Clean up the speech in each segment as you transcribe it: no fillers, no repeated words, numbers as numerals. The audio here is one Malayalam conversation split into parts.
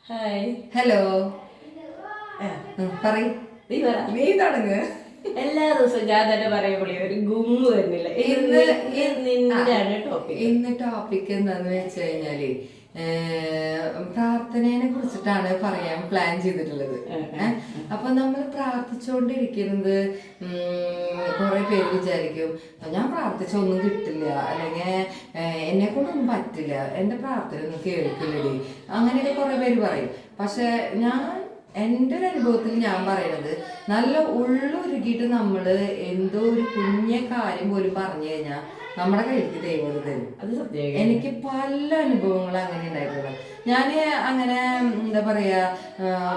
ഹായ്. ഹലോ. നീ തുടങ്ങ്. എല്ലാ ദിവസവും ഞാൻ തന്നെ പറയുമ്പോൾ ഒരു ഗുമ്മ് വരുന്നില്ല. ഇന്ന് ടോപ്പിക് എന്താന്ന് വെച്ച് കഴിഞ്ഞാല് പ്രാർത്ഥനയെ കുറിച്ചിട്ടാണ് പറയാൻ പ്ലാൻ ചെയ്തിട്ടുള്ളത്. അപ്പൊ നമ്മൾ പ്രാർത്ഥിച്ചുകൊണ്ടിരിക്കുന്നത് കുറെ പേര് വിചാരിക്കും ഞാൻ പ്രാർത്ഥിച്ച ഒന്നും കിട്ടില്ല, അല്ലെങ്കിൽ എന്നെ കൊണ്ടൊന്നും പറ്റില്ല, എന്റെ പ്രാർത്ഥന ഒന്നും കേൾക്കില്ലടി, അങ്ങനെയൊക്കെ കുറെ പേര് പറയും. പക്ഷെ എൻ്റെ ഒരു അനുഭവത്തിൽ ഞാൻ പറയണത്, നല്ല ഉള്ളൊരുക്കിയിട്ട് നമ്മള് എന്തോ ഒരു കുഞ്ഞ കാര്യം പോലും പറഞ്ഞു കഴിഞ്ഞാൽ നമ്മുടെ കയ്യിലേക്ക് ദൈവം തരും. അത് സത്യം. എനിക്ക് പല അനുഭവങ്ങളും അങ്ങനെ ഉണ്ടായിട്ടുള്ളത്. ഞാൻ അങ്ങനെ എന്താ പറയാ,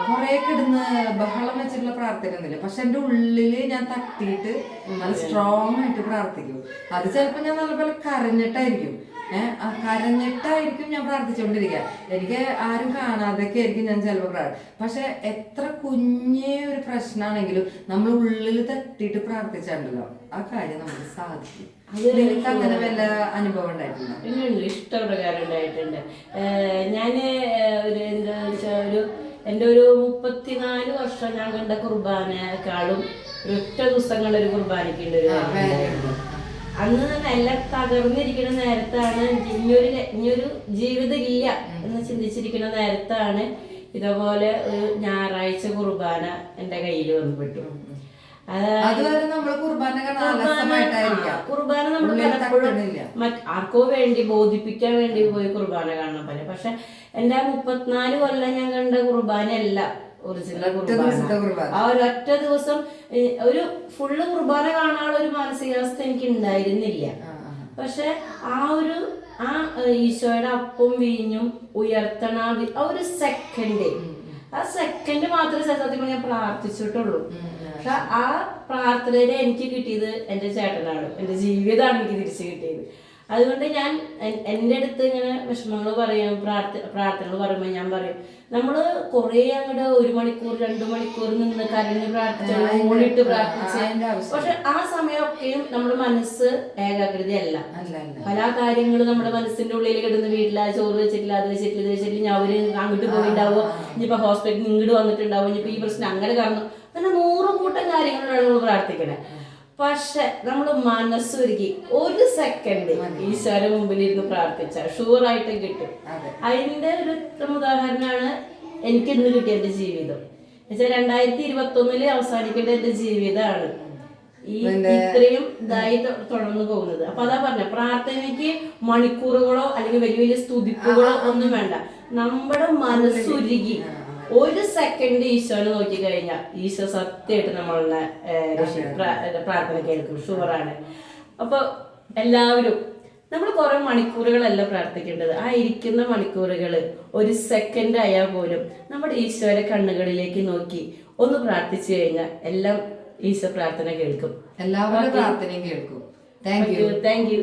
കുറെ കിടന്ന് ബഹളം വെച്ചിട്ടുള്ള പ്രാർത്ഥന ഒന്നുമില്ല. പക്ഷെ എൻ്റെ ഉള്ളില് ഞാൻ തട്ടിയിട്ട് നല്ല സ്ട്രോങ് ആയിട്ട് പ്രാർത്ഥിക്കും. അത് ചിലപ്പോൾ ഞാൻ നല്ലപോലെ കരഞ്ഞിട്ടായിരിക്കും ഞാൻ പ്രാർത്ഥിച്ചുകൊണ്ടിരിക്കുക. എനിക്ക് ആരും കാണാതൊക്കെ ആയിരിക്കും ഞാൻ ചിലപ്പോൾ പക്ഷെ എത്ര കുഞ്ഞേ ഒരു പ്രശ്നമാണെങ്കിലും നമ്മൾ ഉള്ളിൽ തട്ടിയിട്ട് പ്രാർത്ഥിച്ചാണ്ടല്ലോ ആ കാര്യം നമുക്ക് സാധിക്കും. നിനക്ക് അങ്ങനെ വല്ല അനുഭവം ഉണ്ടായിട്ടുണ്ടോ? പിന്നുണ്ട്, ഇഷ്ടപ്രകാരം ഉണ്ടായിട്ടുണ്ട്. ഞാന് എൻ്റെ ഒരു 34 വർഷം ഞാൻ കണ്ട കുർബാനക്കാളും ഒരൊറ്റ ദിവസങ്ങളിലൊരു കുർബാനയ്ക്കുണ്ട് ഒരു അന്ന് തന്നെ എല്ലാം തകർന്നിരിക്കുന്ന നേരത്താണ്, ഇനിയൊരു ജീവിതം ഇല്ല എന്ന് ചിന്തിച്ചിരിക്കുന്ന നേരത്താണ് ഇതേപോലെ ഒരു ഞായറാഴ്ച കുർബാന എൻ്റെ കയ്യിൽ വന്നുപെട്ടു. കുർബാന നമ്മൾ പലപ്പോഴും ആർക്കോ വേണ്ടി ബോധിപ്പിക്കാൻ വേണ്ടി പോയി കുർബാന കാണാൻ പറ്റും. പക്ഷെ എൻ്റെ 34 കൊല്ലം ഞാൻ കണ്ട കുർബാനയല്ല ഒറിജിനൽ കുർബാന. ആ ഒരൊറ്റ ദിവസം ഒരു ഫുള്ള് കുർബാന കാണാനുള്ള ഒരു മാനസികാവസ്ഥ എനിക്ക് ഉണ്ടായിരുന്നില്ല. പക്ഷെ ആ ഈശോയുടെ അപ്പവും വീഞ്ഞും ഉയർത്തണ ആ ഒരു സെക്കൻഡ് മാത്രമേ സത്യത്തിൽ ഞാൻ പ്രാർത്ഥിച്ചിട്ടുള്ളൂ. പക്ഷെ ആ പ്രാർത്ഥനയിൽ എനിക്ക് കിട്ടിയത് എൻ്റെ ചേട്ടനാണ്, എൻ്റെ ജീവിതമാണ് എനിക്ക് തിരിച്ചു കിട്ടിയത്. അതുകൊണ്ട് ഞാൻ എൻ്റെ അടുത്ത് ഇങ്ങനെ വിഷമങ്ങൾ പറയും, പ്രാർത്ഥനകൾ പറയുമ്പോൾ ഞാൻ പറയും, നമ്മള് കുറെ അങ്ങോട്ട് 1 മണിക്കൂർ 2 മണിക്കൂർ നിന്ന് കരഞ്ഞ് പ്രാർത്ഥിച്ച് ഓടിയിട്ട് പ്രാർത്ഥിച്ച്, പക്ഷെ ആ സമയമൊക്കെയും നമ്മുടെ മനസ്സ് ഏകാഗ്രതയല്ല. പല കാര്യങ്ങളും നമ്മുടെ മനസ്സിന്റെ ഉള്ളിൽ കിടന്ന് വീട്ടിൽ ചോറ് വെച്ചിട്ടില്ല, അത് വെച്ചിട്ടില്ല, ഇത് വെച്ചിട്ടില്ല, ഞാൻ അവര് അങ്ങോട്ട് പോയിണ്ടാവോ, ഇനിയിപ്പോ ഹോസ്പിറ്റലിൽ ഇങ്ങോട്ട് വന്നിട്ടുണ്ടാവും, ഇനിയിപ്പോ ഈ പ്രശ്നം അങ്ങനെ കാരണം അങ്ങനെ 100 കൂട്ടം കാര്യങ്ങളാണ് നമ്മൾ പ്രാർത്ഥിക്കണേ. പക്ഷെ നമ്മൾ മനസ്സൊരുക്കി ഒരു സെക്കൻഡ് ഈശോയുടെ മുമ്പിൽ ഇരുന്ന് പ്രാർത്ഥിച്ചാൽ ഷുവറായിട്ടും കിട്ടും. അതിന്റെ ഒരു ഉദാഹരണമാണ് എനിക്ക് ഇന്ന് കിട്ടിയ എന്റെ ജീവിതം. എന്നുവെച്ചാൽ 2021 അവസാനിക്കേണ്ട എന്റെ ജീവിതമാണ് ഇത്രയും ഇതായി തുടർന്നു പോകുന്നത്. അപ്പൊ അതാ പറഞ്ഞ, പ്രാർത്ഥനയ്ക്ക് മണിക്കൂറുകളോ അല്ലെങ്കിൽ വലിയ വലിയ സ്തുതിപ്പുകളോ ഒന്നും വേണ്ട. നമ്മുടെ മനസ്സുരുകി ഒരു സെക്കൻഡ് ഈശോനെ നോക്കി കഴിഞ്ഞാൽ ഈശോ സത്യമായിട്ട് നമ്മളുടെ പ്രാർത്ഥന കേൾക്കും, ഷുവറാണ്. അപ്പൊ എല്ലാവരും നമ്മൾ കുറെ മണിക്കൂറുകളല്ല പ്രാർത്ഥിക്കേണ്ടത്. ആ ഇരിക്കുന്ന മണിക്കൂറുകൾ ഒരു സെക്കൻഡ് ആയാൽ പോലും നമ്മുടെ ഈശോയുടെ കണ്ണുകളിലേക്ക് നോക്കി ഒന്ന് പ്രാർത്ഥിച്ചു കഴിഞ്ഞാൽ എല്ലാം ഈശോ പ്രാർത്ഥന കേൾക്കും. എല്ലാവരും പ്രാർത്ഥനയും കേൾക്കും. Thank you.